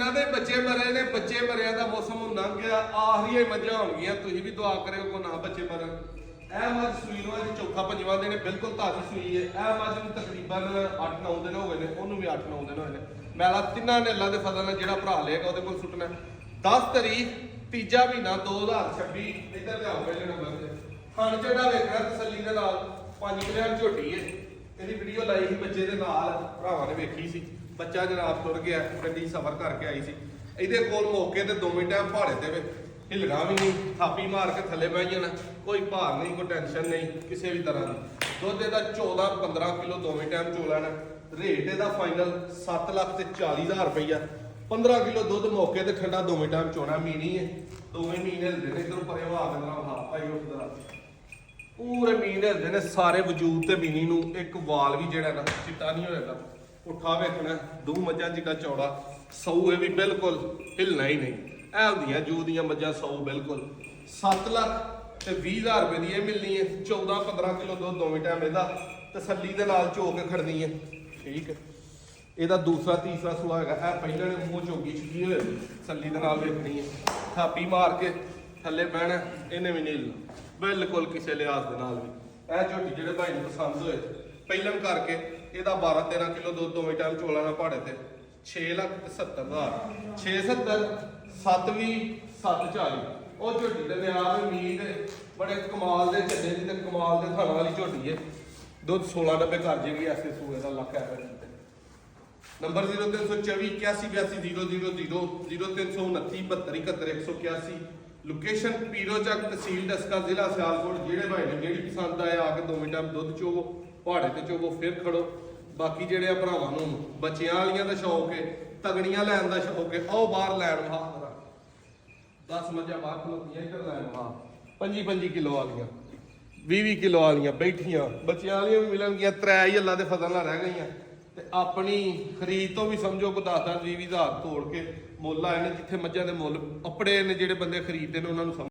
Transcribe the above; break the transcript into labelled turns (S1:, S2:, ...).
S1: ਜਿਨ੍ਹਾਂ ਦੇ ਬੱਚੇ ਮਰੇ ਨੇ ਬੱਚੇ ਮਰਿਆ ਦਾ ਮੌਸਮ ਲੰਘ ਗਿਆ ਆਖਰੀਆਂ ਮੱਝਾਂ ਹੋਣਗੀਆਂ ਤੁਸੀਂ ਵੀ ਦੁਆ ਕਰਿਓ ਕੋ ਨਾ ਬੱਚੇ ਮਰਨ ਇਹ ਮੱਝ ਸੂਈ ਨੂੰ ਅੱਜ ਚੌਥਾ ਪੰਜਵਾਂ ਦਿਨ ਬਿਲਕੁਲ ਤਾਜ਼ੀ ਸੂਈ ਹੈ ਇਹ ਮੱਝ ਨੂੰ ਤਕਰੀਬਨ 8-9 ਦਿਨ ਹੋ ਗਏ ਨੇ ਉਹਨੂੰ ਵੀ 8-9 ਦਿਨ ਹੋਏ ਨੇ ਮੈਲਾ ਤਿੰਨਾਂ ਨੇ ਅੱਲਾ ਦੇ ਫਜ਼ਲ ਨਾਲ ਜਿਹੜਾ ਭਰਾ ਲਏਗਾ ਉਹਦੇ ਕੋਲ ਸੁੱਟਣਾ 10 ਤਰੀਕ ਤੀਜਾ ਮਹੀਨਾ 2026 ਇੱਧਰ ਲਿਆਓ ਪਹਿਲੇ ਨੰਬਰ ਤੇ ਖਾਣ ਚੜਾ ਵੇਖਣਾ ਤਸੱਲੀ ਦੇ ਨਾਲ 5 ਕਿਲਿਆਂ ਝੋਟੀ ਹੈ ਇਹਦੀ ਵੀਡੀਓ ਲਾਈ ਸੀ ਬੱਚੇ ਦੇ ਨਾਲ ਭਰਾਵਾਂ ਨੇ ਵੇਖੀ ਸੀ ਬੱਚਾ ਜਨਾਬ ਤੁਰ ਗਿਆ ਗੱਡੀ ਸਫ਼ਰ ਕਰਕੇ ਆਈ ਸੀ ਇਹਦੇ ਕੋਲ ਮੌਕੇ ਤੇ 2 ਮਿੰਟ ਪਹਾੜੇ ਤੇ ਵੇ ਹਿੱਲਣਾ ਵੀ ਨਹੀਂ ਥਾਪੀ ਮਾਰ ਕੇ ਥੱਲੇ ਬਹਿ ਜਾਣਾ ਕੋਈ ਭਾਰ ਨਹੀਂ ਕੋਈ ਟੈਨਸ਼ਨ ਨਹੀਂ ਕਿਸੇ ਵੀ ਤਰ੍ਹਾਂ ਦੀ ਦੁੱਧ ਇਹਦਾ 14-15 ਕਿਲੋ ਦੋਵੇਂ ਟਾਈਮ ਚੋ ਲੈਣਾ ਰੇਟ ਇਹਦਾ ਫਾਈਨਲ 7,40,000 ਰੁਪਈਆ 15 ਕਿਲੋ ਦੁੱਧ ਮੌਕੇ ਤੇ ਠੰਡਾ ਦੋਵੇਂ ਟਾਈਮ ਚੋਣਾ ਮੀਨੀ ਹੈ ਦੋਵੇਂ ਮੀਨੇ ਹਿਲਦੇ ਨੇ ਇਧਰੋਂ ਪਰੇ ਹਵਾ ਦੇ ਨਾਲ ਹਾ ਭਾਈ ਉੱਠਦਾ ਪੂਰੇ ਮੀਨੇ ਹਿਲਦੇ ਨੇ ਸਾਰੇ ਵਜੂਦ ਤੇ ਮੀਨੀ ਨੂੰ ਇੱਕ ਵਾਲ ਵੀ ਜਿਹੜਾ ਨਾ ਚਿੱਟਾ ਨਹੀਂ ਹੋਏਗਾ ਉੱਠਾ ਵੇਖਣਾ ਦੋ ਮੱਝਾਂ ਜਿੱਡਾ ਚੌੜਾ 100 ਇਹ ਵੀ ਬਿਲਕੁਲ ਹਿਲਣਾ ਹੀ ਨਹੀਂ ਇਹ ਹੁੰਦੀਆਂ ਜੂ ਦੀਆਂ ਮੱਝਾਂ 100 ਬਿਲਕੁਲ 7,20,000 ਰੁਪਏ ਦੀ ਇਹ ਮਿਲਣੀ ਹੈ 14-15 ਕਿਲੋ ਦੁੱਧ ਦੋਵੇਂ ਟਾਈਮ ਇਹਦਾ ਤਸੱਲੀ ਦੇ ਨਾਲ ਚੋ ਕੇ ਖੜਨੀ ਹੈ ਠੀਕ ਹੈ ਇਹਦਾ ਦੂਸਰਾ ਤੀਸਰਾ ਸੂਆ ਹੈਗਾ ਇਹ ਪਹਿਲਾਂ ਨੇ ਮੂੰਹ ਚੋਗੀ ਚੁੱਕੀ ਹੋਏ ਤਸੱਲੀ ਦੇ ਨਾਲ ਵੇਖਣੀ ਹੈ ਥਾਪੀ ਮਾਰ ਕੇ ਥੱਲੇ ਬਹਿਣਾ ਇਹਨੇ ਵੀ ਨਹੀਂ ਹਿੱਲਣਾ ਬਿਲਕੁਲ ਕਿਸੇ ਲਿਹਾਜ਼ ਦੇ ਨਾਲ ਵੀ ਇਹ ਝੋਟੀ ਜਿਹੜੇ ਭਾਈ ਨੂੰ ਪਸੰਦ ਹੋਏ ਪਹਿਲਾਂ ਕਰਕੇ ਇਹਦਾ 12-13 ਕਿਲੋ ਦੁੱਧ ਦੋਵੇਂ ਟਾਈਮ ਚੋਲਾ ਨਾ ਪਹਾੜੇ ਤੇ 6,70,000 670 720 740 ਉਹ ਝੋਟੀ ਦੇ ਨਿਆਰ ਉਮੀਦ ਬੜੇ ਕਮਾਲ ਦੇ ਚੱਲੇ ਦੀ ਤੇ ਕਮਾਲ ਦੇ ਥਾਣਾ ਵਾਲੀ ਝੋਟੀ ਹੈ ਦੁੱਧ 16 ਕਰ ਜੇਗੀ ਐਸੇ ਸੂਏ ਦਾ ਲੱਖ ਐਵਰੇਜ ਤੇ ਨੰਬਰ 0324 8182 000 0329 72 71 181 ਲੋਕੇਸ਼ਨ ਪੀਰੋ ਚੱਕ ਤਹਿਸੀਲ ਡਸਕਾ ਜ਼ਿਲ੍ਹਾ ਸਿਆਲਕੋਟ ਜਿਹੜੇ ਭਾਈ ਨੇ ਜਿਹੜੀ ਪਸੰਦ ਆਇਆ ਆ ਕੇ 2 ਮਿੰਟਾਂ ਦੁੱਧ ਚੋਵੋ ਪਹਾੜੇ ਤੇ ਚੋਵੋ ਫਿਰ ਖੜੋ ਬਾਕੀ ਜਿਹੜੇ ਆ ਭਰਾਵਾਂ ਨੂੰ ਬੱਚਿਆਂ ਵਾਲੀਆਂ ਦਾ ਸ਼ੌਕ ਹੈ ਤਗੜੀਆਂ ਲੈਣ ਦਾ ਸ਼ੌਕ ਹੈ ਉਹ ਬਾਹਰ ਲੈਣ ਵਾ 10 ਮੱਝਾਂ ਬਾਹਰ ਖਲੋਤੀਆਂ ਇੱਧਰ ਲੈਣ ਵਾ 25 ਕਿਲੋ ਵਾਲੀਆਂ 20 ਕਿਲੋ ਵਾਲੀਆਂ ਬੈਠੀਆਂ ਬੱਚਿਆਂ ਵਾਲੀਆਂ ਵੀ ਮਿਲਣਗੀਆਂ 3 ਹੀ ਅੱਲਾ ਦੇ ਫਜ਼ਲ ਨਾਲ ਰਹਿ ਗਈਆਂ ਤੇ ਆਪਣੀ ਖਰੀਦ ਤੋਂ ਵੀ ਸਮਝੋ ਕੋ 10-20 ਹਜ਼ਾਰ ਤੋੜ ਕੇ ਮੁੱਲ ਆਏ ਨੇ ਜਿੱਥੇ ਮੱਝਾਂ ਦੇ ਮੁੱਲ ਆਪਣੇ ਨੇ ਜਿਹੜੇ ਬੰਦੇ ਖਰੀਦਦੇ ਨੇ ਉਹਨਾਂ ਨੂੰ